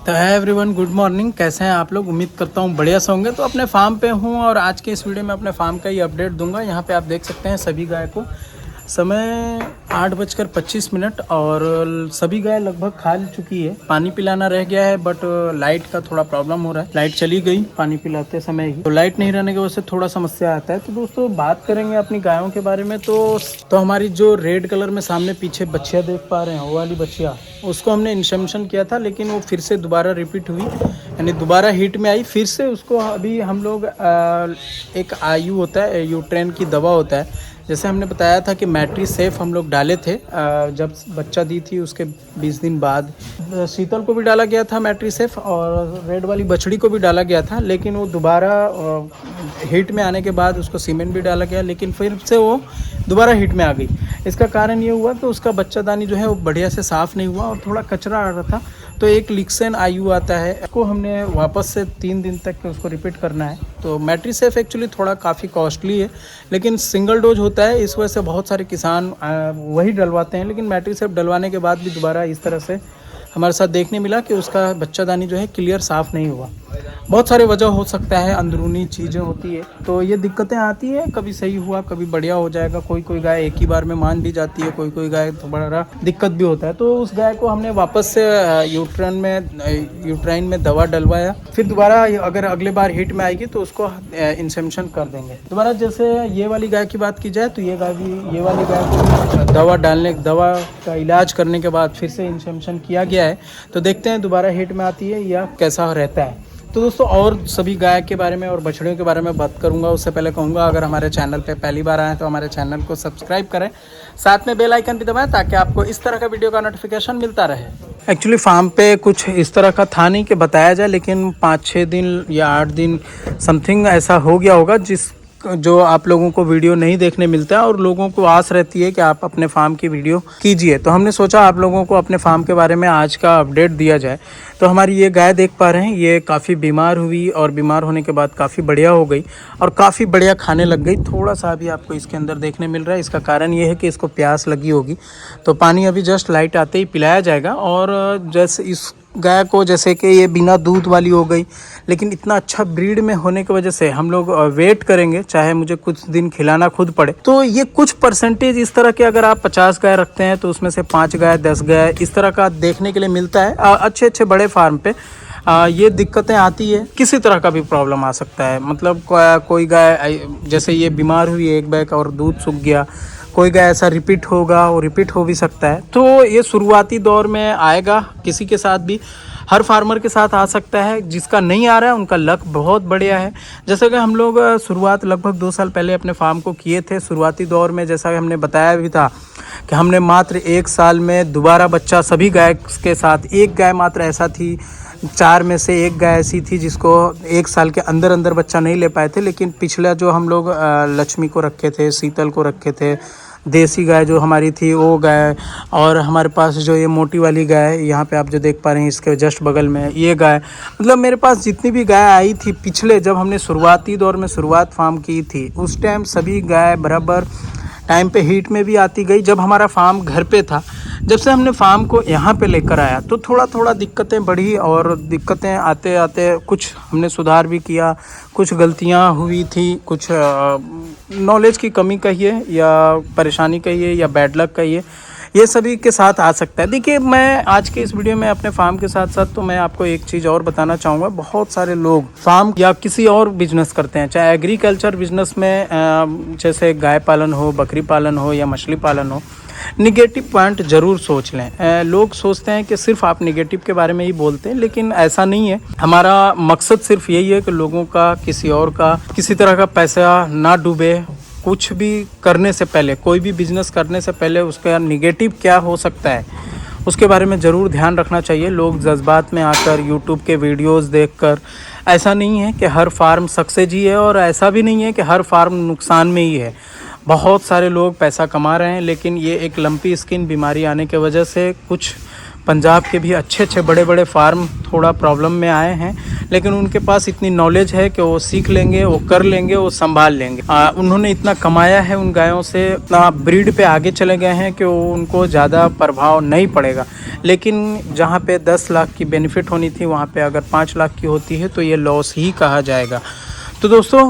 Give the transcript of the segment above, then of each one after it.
तो है everyone, good morning. कैसे हैं आप लोग? उम्मीद करता हूँ बढ़िया से होंगे। तो अपने फार्म पे हूँ और आज के इस वीडियो में अपने फार्म का ही अपडेट दूंगा। यहाँ पे आप देख सकते हैं सभी गाय को समय 8:25 और सभी गाय लगभग खा चुकी है। पानी पिलाना रह गया है बट लाइट का थोड़ा प्रॉब्लम हो रहा है। लाइट चली गई पानी पिलाते समय ही, तो लाइट नहीं रहने की वजह से थोड़ा समस्या आता है। तो दोस्तों बात करेंगे अपनी गायों के बारे में। तो हमारी जो रेड कलर में सामने पीछे बच्चिया देख पा रहे हैं, वो वाली बच्चिया, उसको हमने इंसेमिनेशन किया था लेकिन वो फिर से दोबारा रिपीट हुई, यानी दोबारा हीट में आई फिर से। उसको अभी हम लोग एक आयु होता है, यूट्रेन की दवा होता है, जैसे हमने बताया था कि मैट्री सेफ हम लोग डाले थे जब बच्चा दी थी उसके 20 दिन बाद। शीतल को भी डाला गया था मैट्री सेफ और रेड वाली बछड़ी को भी डाला गया था, लेकिन वो दोबारा हीट में आने के बाद उसको सीमेंट भी डाला गया, लेकिन फिर से वो दोबारा हीट में आ गई। इसका कारण ये हुआ कि उसका बच्चादानी जो है वो बढ़िया से साफ़ नहीं हुआ और थोड़ा कचरा आ रहा था। तो एक लिक्सेन आयु आता है, उसको हमने वापस से 3 दिन तक उसको रिपीट करना है। तो मैट्री सेफ एक्चुअली थोड़ा काफ़ी कॉस्टली है, लेकिन सिंगल डोज होता है, इस वजह से बहुत सारे किसान वही डलवाते हैं। लेकिन मैट्री सेफ डलवाने के बाद भी दोबारा इस तरह से हमारे साथ देखने मिला कि उसका बच्चादानी जो है क्लियर साफ़ नहीं हुआ। बहुत सारे वजह हो सकता है, अंदरूनी चीज़ें होती है, तो ये दिक्कतें आती है। कभी सही हुआ, कभी बढ़िया हो जाएगा। कोई गाय एक ही बार में मान भी जाती है, कोई गाय तो बड़ा दिक्कत भी होता है। तो उस गाय को हमने वापस से यूट्राइन में दवा डलवाया। फिर दोबारा अगर अगले बार हीट में आएगी तो उसको इंसेमिनेशन कर देंगे दोबारा। जैसे ये वाली गाय की बात की जाए तो ये वाली गाय को दवा का इलाज करने के बाद फिर से इंसेमिनेशन किया गया है। तो देखते हैं दोबारा हीट में आती है या कैसा रहता है। तो दोस्तों और सभी गाय के बारे में और बछड़ियों के बारे में बात करूंगा। उससे पहले कहूँगा, अगर हमारे चैनल पे पहली बार आए तो हमारे चैनल को सब्सक्राइब करें, साथ में बेल आइकन भी दबाएं ताकि आपको इस तरह का वीडियो का नोटिफिकेशन मिलता रहे। एक्चुअली फार्म पे कुछ इस तरह का था नहीं कि बताया जाए, लेकिन 5-6 दिन या 8 दिन समथिंग ऐसा हो गया होगा जो आप लोगों को वीडियो नहीं देखने मिलता है और लोगों को आस रहती है कि आप अपने फार्म की वीडियो कीजिए। तो हमने सोचा आप लोगों को अपने फार्म के बारे में आज का अपडेट दिया जाए। तो हमारी ये गाय देख पा रहे हैं, ये काफ़ी बीमार हुई और बीमार होने के बाद काफ़ी बढ़िया हो गई और काफ़ी बढ़िया खाने लग गई। थोड़ा सा अभी आपको इसके अंदर देखने मिल रहा है। इसका कारण ये है कि इसको प्यास लगी होगी, तो पानी अभी जस्ट लाइट आते ही पिलाया जाएगा। और जैसे इस गाय को जैसे कि ये बिना दूध वाली हो गई, लेकिन इतना अच्छा ब्रीड में होने की वजह से हम लोग वेट करेंगे, चाहे मुझे कुछ दिन खिलाना खुद पड़े। तो ये कुछ परसेंटेज इस तरह के, अगर आप 50 गाय रखते हैं तो उसमें से 5 गाय 10 गाय इस तरह का देखने के लिए मिलता है। अच्छे बड़े फार्म पे ये दिक्कतें आती है। किसी तरह का भी प्रॉब्लम आ सकता है, मतलब कोई गाय जैसे ये बीमार हुई एक बैग और दूध सूख गया, कोई गाय ऐसा रिपीट होगा, वो रिपीट हो भी सकता है। तो ये शुरुआती दौर में आएगा, किसी के साथ भी, हर फार्मर के साथ आ सकता है। जिसका नहीं आ रहा है उनका लक बहुत बढ़िया है। जैसे कि हम लोग शुरुआत लगभग 2 साल पहले अपने फार्म को किए थे। शुरुआती दौर में जैसा कि हमने बताया भी था कि हमने मात्र 1 साल में दोबारा बच्चा सभी गाय के साथ, एक गाय मात्र ऐसा थी, 4 में से 1 गाय ऐसी थी जिसको 1 साल के अंदर बच्चा नहीं ले पाए थे। लेकिन पिछला जो हम लोग लक्ष्मी को रखे थे, शीतल को रखे थे, देसी गाय जो हमारी थी वो गाय, और हमारे पास जो ये मोटी वाली गाय यहाँ पे आप जो देख पा रहे हैं इसके जस्ट बगल में ये गाय, मतलब मेरे पास जितनी भी गाय आई थी पिछले, जब हमने शुरुआती दौर में शुरुआत फार्म की थी, उस टाइम सभी गाय बराबर टाइम पे हीट में भी आती गई। जब हमारा फार्म घर पे था, जब से हमने फार्म को यहाँ पे लेकर आया तो थोड़ा दिक्कतें बढ़ी और दिक्कतें आते आते कुछ हमने सुधार भी किया, कुछ गलतियाँ हुई थी, कुछ नॉलेज की कमी कहिए या परेशानी कहिए या बैड लक कहिए, ये सभी के साथ आ सकता है। देखिए, मैं आज के इस वीडियो में अपने फार्म के साथ साथ तो मैं आपको एक चीज़ और बताना चाहूँगा। बहुत सारे लोग फार्म या किसी और बिजनेस करते हैं, चाहे एग्रीकल्चर बिजनेस में जैसे गाय पालन हो, बकरी पालन हो या मछली पालन हो, निगेटिव पॉइंट ज़रूर सोच लें। लोग सोचते हैं कि सिर्फ आप निगेटिव के बारे में ही बोलते हैं, लेकिन ऐसा नहीं है। हमारा मकसद सिर्फ यही है कि लोगों का, किसी और का, किसी तरह का पैसा ना डूबे। कुछ भी करने से पहले, कोई भी बिजनेस करने से पहले उसका निगेटिव क्या हो सकता है उसके बारे में ज़रूर ध्यान रखना चाहिए। लोग जज्बात में आकर यूट्यूब के वीडियोस देखकर, ऐसा नहीं है कि हर फार्म सक्सेस ही है और ऐसा भी नहीं है कि हर फार्म नुकसान में ही है। बहुत सारे लोग पैसा कमा रहे हैं, लेकिन ये एक लंपी स्किन बीमारी आने की वजह से कुछ पंजाब के भी अच्छे बड़े फार्म थोड़ा प्रॉब्लम में आए हैं। लेकिन उनके पास इतनी नॉलेज है कि वो सीख लेंगे, वो कर लेंगे, वो संभाल लेंगे। उन्होंने इतना कमाया है उन गायों से, इतना ब्रीड पे आगे चले गए हैं कि उनको ज़्यादा प्रभाव नहीं पड़ेगा। लेकिन जहाँ पे 10 लाख की बेनिफिट होनी थी वहाँ पे अगर 5 लाख की होती है तो ये लॉस ही कहा जाएगा। तो दोस्तों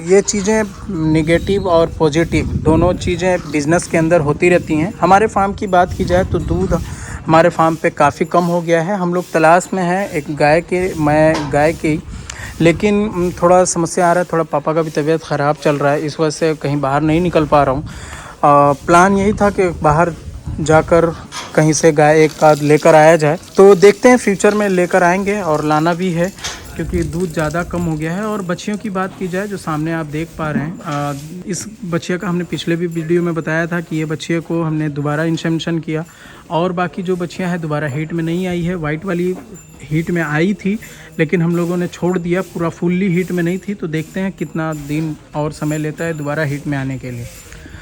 ये चीज़ें निगेटिव और पॉजिटिव दोनों चीज़ें बिज़नेस के अंदर होती रहती हैं। हमारे फार्म की बात की जाए तो दूध हमारे फार्म पे काफ़ी कम हो गया है। हम लोग तलाश में हैं एक गाय की, लेकिन थोड़ा समस्या आ रहा है, थोड़ा पापा का भी तबीयत ख़राब चल रहा है, इस वजह से कहीं बाहर नहीं निकल पा रहा हूँ। प्लान यही था कि बाहर जाकर कहीं से गाय एक आध लेकर आया जाए, तो देखते हैं फ्यूचर में लेकर आएंगे और लाना भी है क्योंकि दूध ज़्यादा कम हो गया है। और बच्चियों की बात की जाए जो सामने आप देख पा रहे हैं, इस बच्चिया का हमने पिछले भी वीडियो में बताया था कि ये बच्चिया को हमने दोबारा इंसेमिनेशन किया और बाकी जो बच्चियां हैं दोबारा हीट में नहीं आई है। वाइट वाली हीट में आई थी लेकिन हम लोगों ने छोड़ दिया, पूरा फुल्ली हीट में नहीं थी। तो देखते हैं कितना दिन और समय लेता है दोबारा हीट में आने के लिए।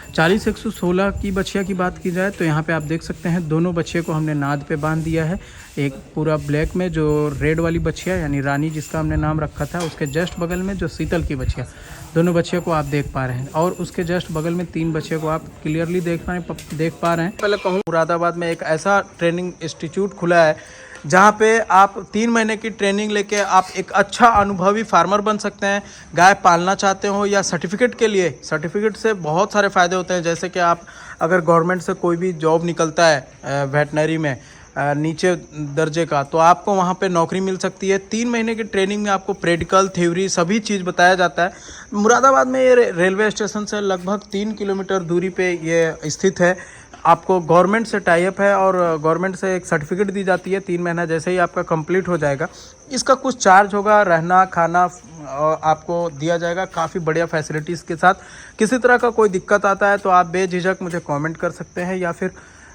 40-116 की बछिया की बात की जाए तो यहाँ पे आप देख सकते हैं दोनों बछिया को हमने नाद पे बांध दिया है। एक पूरा ब्लैक में जो रेड वाली बछिया यानी रानी जिसका हमने नाम रखा था, उसके जस्ट बगल में जो शीतल की बछिया, दोनों बछिया को आप देख पा रहे हैं और उसके जस्ट बगल में 3 बछिया को आप क्लियरली देख पा रहे हैं। पहले कहूँ मुरादाबाद में एक ऐसा ट्रेनिंग इंस्टीट्यूट खुला है जहाँ पे आप 3 महीने की ट्रेनिंग लेके आप एक अच्छा अनुभवी फार्मर बन सकते हैं। गाय पालना चाहते हो या सर्टिफिकेट के लिए, सर्टिफिकेट से बहुत सारे फ़ायदे होते हैं। जैसे कि आप अगर गवर्नमेंट से कोई भी जॉब निकलता है वेटनरी में नीचे दर्जे का, तो आपको वहाँ पे नौकरी मिल सकती है। 3 महीने की ट्रेनिंग में आपको प्रैक्टिकल थ्योरी सभी चीज़ बताया जाता है। मुरादाबाद में ये रेलवे स्टेशन से लगभग 3 किलोमीटर दूरी पे ये स्थित है। आपको गवर्नमेंट से टाई अप है और गवर्नमेंट से एक सर्टिफिकेट दी जाती है। 3 महीना जैसे ही आपका कंप्लीट हो जाएगा, इसका कुछ चार्ज होगा, रहना खाना आपको दिया जाएगा काफ़ी बढ़िया फैसिलिटीज़ के साथ। किसी तरह का कोई दिक्कत आता है तो आप बेझिझक मुझे कमेंट कर सकते हैं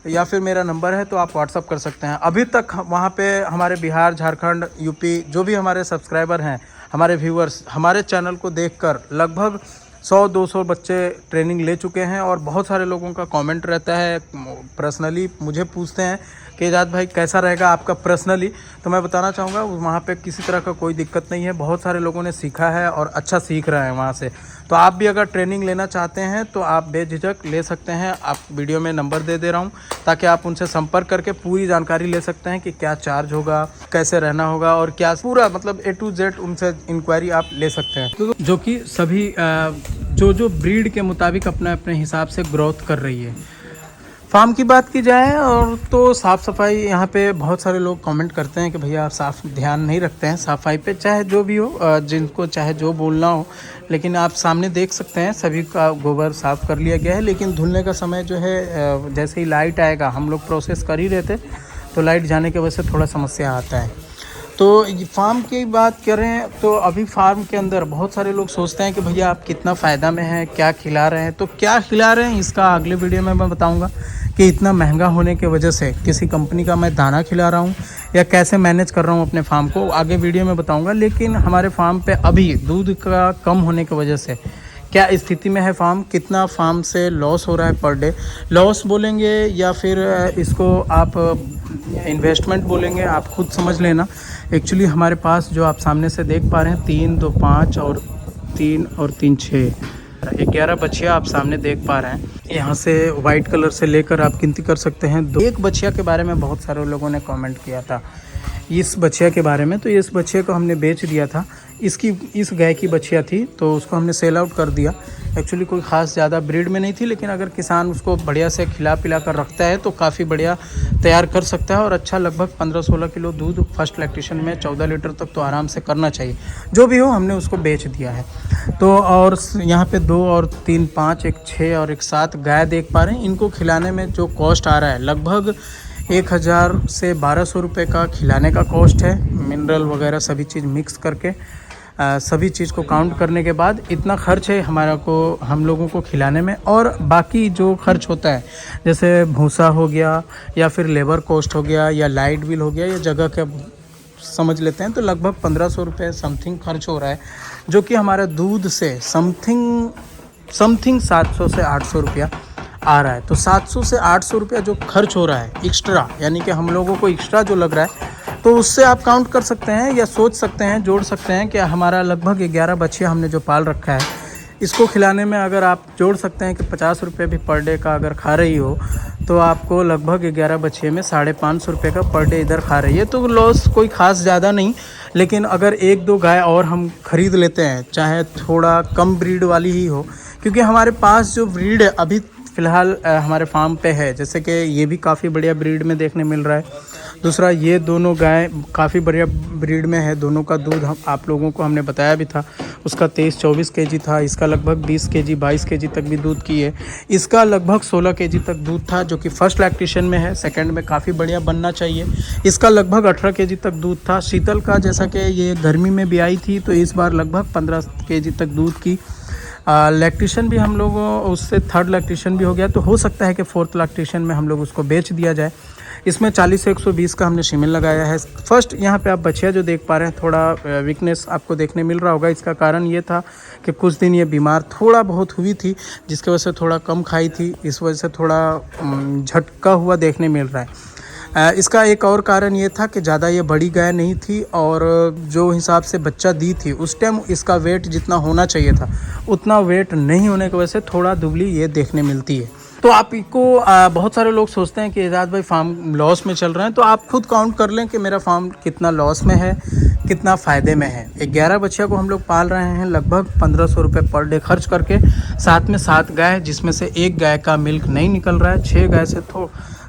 या फिर मेरा नंबर है तो आप व्हाट्सअप कर सकते हैं। अभी तक वहाँ पे हमारे बिहार, झारखंड, यूपी जो भी हमारे सब्सक्राइबर हैं, हमारे व्यूअर्स, हमारे चैनल को देखकर लगभग 100-200 बच्चे ट्रेनिंग ले चुके हैं और बहुत सारे लोगों का कमेंट रहता है, पर्सनली मुझे पूछते हैं कि एजाज भाई कैसा रहेगा आपका पर्सनली। तो मैं बताना चाहूँगा वहाँ पे किसी तरह का कोई दिक्कत नहीं है। बहुत सारे लोगों ने सीखा है और अच्छा सीख रहे हैं वहाँ से। तो आप भी अगर ट्रेनिंग लेना चाहते हैं तो आप बेझिझक ले सकते हैं। आप वीडियो में नंबर दे रहा हूँ ताकि आप उनसे संपर्क करके पूरी जानकारी ले सकते हैं कि क्या चार्ज होगा, कैसे रहना होगा और क्या पूरा मतलब A to Z उनसे इंक्वायरी आप ले सकते हैं, तो जो कि सभी जो ब्रीड के मुताबिक अपने हिसाब से ग्रोथ कर रही है। फार्म की बात की जाए और तो साफ़ सफाई यहाँ पे बहुत सारे लोग कमेंट करते हैं कि भैया आप साफ़ ध्यान नहीं रखते हैं सफाई पे, चाहे जो भी हो, जिनको चाहे जो बोलना हो, लेकिन आप सामने देख सकते हैं सभी का गोबर साफ़ कर लिया गया है। लेकिन धुलने का समय जो है जैसे ही लाइट आएगा, हम लोग प्रोसेस कर ही रहे थे तो लाइट जाने की वजह से थोड़ा समस्या आता है। तो फार्म की बात करें तो अभी फार्म के अंदर बहुत सारे लोग सोचते हैं कि भैया आप कितना फ़ायदा में हैं, क्या खिला रहे हैं। तो क्या खिला रहे हैं इसका अगले वीडियो में मैं बताऊंगा कि इतना महंगा होने की वजह से किसी कंपनी का मैं दाना खिला रहा हूं या कैसे मैनेज कर रहा हूं अपने फार्म को, आगे वीडियो में बताऊंगा। लेकिन हमारे फार्म पे अभी दूध का कम होने की वजह से क्या स्थिति में है फार्म, कितना फार्म से लॉस हो रहा है पर डे, लॉस बोलेंगे या फिर इसको आप इन्वेस्टमेंट बोलेंगे, आप खुद समझ लेना। एक्चुअली हमारे पास जो आप सामने से देख पा रहे हैं 3, 2, 5 और 3 और 3, 6, 11 बछिया आप सामने देख पा रहे हैं। यहाँ से वाइट कलर से लेकर आप गिनती कर सकते हैं। एक बछिया के बारे में बहुत सारे लोगों ने कमेंट किया था इस बछिया के बारे में, तो इस बछिया को हमने बेच दिया था। इस गाय की बछिया थी तो उसको हमने सेल आउट कर दिया। एक्चुअली कोई ख़ास ज़्यादा ब्रीड में नहीं थी, लेकिन अगर किसान उसको बढ़िया से खिला पिला कर रखता है तो काफ़ी बढ़िया तैयार कर सकता है और अच्छा लगभग 15-16 किलो दूध फर्स्ट लैक्टेशन में 14 लीटर तक तो आराम से करना चाहिए। जो भी हो हमने उसको बेच दिया है। तो और यहाँ पे 2 और 3, 5, एक 6 और एक 7 गाय देख पा रहे हैं। इनको खिलाने में जो कॉस्ट आ रहा है लगभग 1000 से 1200 रुपये का खिलाने का कॉस्ट है। मिनरल वगैरह सभी चीज़ मिक्स करके सभी चीज़ को काउंट करने के बाद इतना खर्च है हम लोगों को खिलाने में। और बाकी जो खर्च होता है जैसे भूसा हो गया या फिर लेबर कॉस्ट हो गया या लाइट बिल हो गया या जगह का समझ लेते हैं तो लगभग 1500 रुपये समथिंग खर्च हो रहा है, जो कि हमारा दूध से समथिंग 700 से 800 रुपया आ रहा है। तो 700 से 800 रुपया जो खर्च हो रहा है एक्स्ट्रा, यानी कि हम लोगों को एक्स्ट्रा जो लग रहा है तो उससे आप काउंट कर सकते हैं या सोच सकते हैं, जोड़ सकते हैं कि हमारा लगभग 11 बछिया हमने जो पाल रखा है, इसको खिलाने में अगर आप जोड़ सकते हैं कि 50 रुपये भी पर डे का अगर खा रही हो तो आपको लगभग 11 बछिए में 550 रुपये का पर डे इधर खा रही है। तो लॉस कोई ख़ास ज़्यादा नहीं, लेकिन अगर 1-2 गाय और हम ख़रीद लेते हैं, चाहे थोड़ा कम ब्रीड वाली ही हो, क्योंकि हमारे पास जो ब्रीड है अभी फ़िलहाल हमारे फार्म पे है, जैसे कि ये भी काफ़ी बढ़िया ब्रीड में देखने मिल रहा है। दूसरा ये दोनों गाय काफ़ी बढ़िया ब्रीड में है, दोनों का दूध हम आप लोगों को हमने बताया भी था, उसका 23-24 केजी था, इसका लगभग 20 केजी 22 केजी तक भी दूध की है। इसका लगभग 16 केजी तक दूध था, जो कि फर्स्ट लैक्टेशन में है, सेकंड में काफ़ी बढ़िया बनना चाहिए। इसका लगभग 18 केजी तक दूध था। शीतल का जैसा कि ये गर्मी में भी आई थी, तो इस बार लगभग 15 केजी तक दूध की। लैक्टेशन भी हम लोग उससे थर्ड लैक्टेशन भी हो गया, तो हो सकता है कि फोर्थ लैक्टेशन में हम लोग उसको बेच दिया जाए। इसमें 40 से 120 का हमने शीमेल लगाया है। फर्स्ट यहाँ पे आप बछिया जो देख पा रहे हैं, थोड़ा वीकनेस आपको देखने मिल रहा होगा। इसका कारण ये था कि कुछ दिन ये बीमार थोड़ा बहुत हुई थी, जिसकी वजह से थोड़ा कम खाई थी, इस वजह से थोड़ा झटका हुआ देखने मिल रहा है। इसका एक और कारण ये था कि ज़्यादा ये बड़ी गाय नहीं थी, और जो हिसाब से बच्चा दी थी उस टाइम इसका वेट जितना होना चाहिए था उतना वेट नहीं होने की वजह से थोड़ा दुबली ये देखने मिलती है। तो आपको बहुत सारे लोग सोचते हैं कि एजाज भाई फार्म लॉस में चल रहे हैं, तो आप खुद काउंट कर लें कि मेरा फार्म कितना लॉस में है, कितना फ़ायदे में है। 11 बच्चियों को हम लोग पाल रहे हैं लगभग 1500 रुपये पर डे खर्च करके, साथ में 7 गाय, जिसमें से 1 गाय का मिल्क नहीं निकल रहा है। 6 गाय से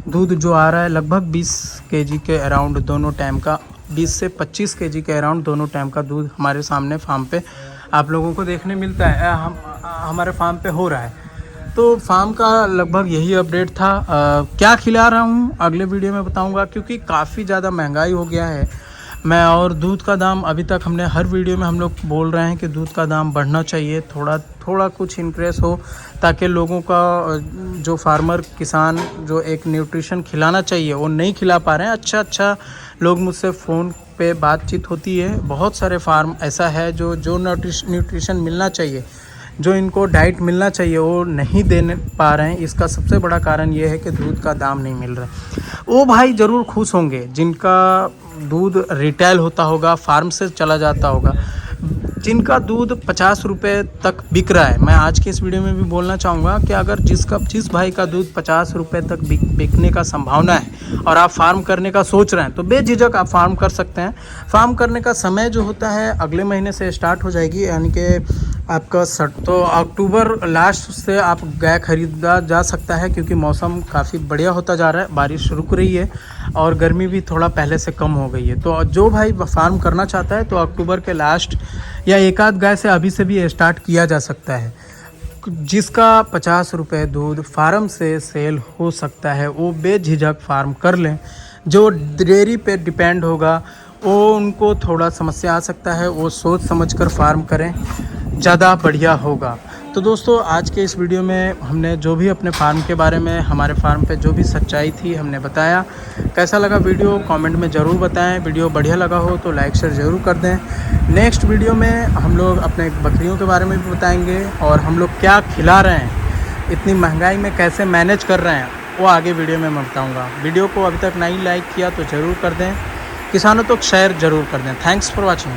दूध जो आ रहा है लगभग 20 केजी के अराउंड दोनों टाइम का, 20 से 25 केजी के अराउंड दोनों टाइम का दूध हमारे सामने फार्म पे आप लोगों को देखने मिलता है, हमारे फार्म पे हो रहा है। तो फार्म का लगभग यही अपडेट था। क्या खिला रहा हूँ अगले वीडियो में बताऊँगा, क्योंकि काफ़ी ज़्यादा महंगाई हो गया है। मैं और दूध का दाम अभी तक हमने हर वीडियो में हम लोग बोल रहे हैं कि दूध का दाम बढ़ना चाहिए, थोड़ा कुछ इंक्रीज हो, ताकि लोगों का जो फार्मर किसान जो एक न्यूट्रिशन खिलाना चाहिए वो नहीं खिला पा रहे हैं। अच्छा लोग मुझसे फ़ोन पे बातचीत होती है, बहुत सारे फार्म ऐसा है जो न्यूट्रिशन मिलना चाहिए, जो इनको डाइट मिलना चाहिए वो नहीं देने पा रहे हैं। इसका सबसे बड़ा कारण ये है कि दूध का दाम नहीं मिल रहा है। वो भाई ज़रूर खुश होंगे जिनका दूध रिटेल होता होगा, फार्म से चला जाता होगा, जिनका दूध 50 रुपये तक बिक रहा है। मैं आज के इस वीडियो में भी बोलना चाहूँगा कि अगर जिस भाई का दूध 50 रुपये तक बिकने का संभावना है और आप फार्म करने का सोच रहे हैं, तो बेझिझक आप फार्म कर सकते हैं। फार्म करने का समय जो होता है अगले महीने से स्टार्ट हो जाएगी, यानी कि आपका तो अक्टूबर लास्ट से आप गाय खरीदा जा सकता है, क्योंकि मौसम काफ़ी बढ़िया होता जा रहा है, बारिश रुक रही है और गर्मी भी थोड़ा पहले से कम हो गई है। तो जो भाई फार्म करना चाहता है तो अक्टूबर के लास्ट या एक आध गाय से अभी से भी स्टार्ट किया जा सकता है। जिसका 50 रुपये दूध फार्म से सेल हो सकता है वो बेझिझक फार्म कर लें। जो डेयरी पे डिपेंड होगा वो उनको थोड़ा समस्या आ सकता है, वो सोच समझकर फार्म करें, ज़्यादा बढ़िया होगा। तो दोस्तों आज के इस वीडियो में हमने जो भी अपने फार्म के बारे में, हमारे फार्म पे जो भी सच्चाई थी हमने बताया। कैसा लगा वीडियो कमेंट में ज़रूर बताएं। वीडियो बढ़िया लगा हो तो लाइक शेयर ज़रूर कर दें। नेक्स्ट वीडियो में हम लोग अपने बकरियों के बारे में भी बताएंगे, और हम लोग क्या खिला रहे हैं, इतनी महंगाई में कैसे मैनेज कर रहे हैं, वो आगे वीडियो में मैं बताऊँगा। वीडियो को अभी तक नहीं लाइक किया तो ज़रूर कर दें, किसानों तक शेयर ज़रूर कर दें। Thanks for watching.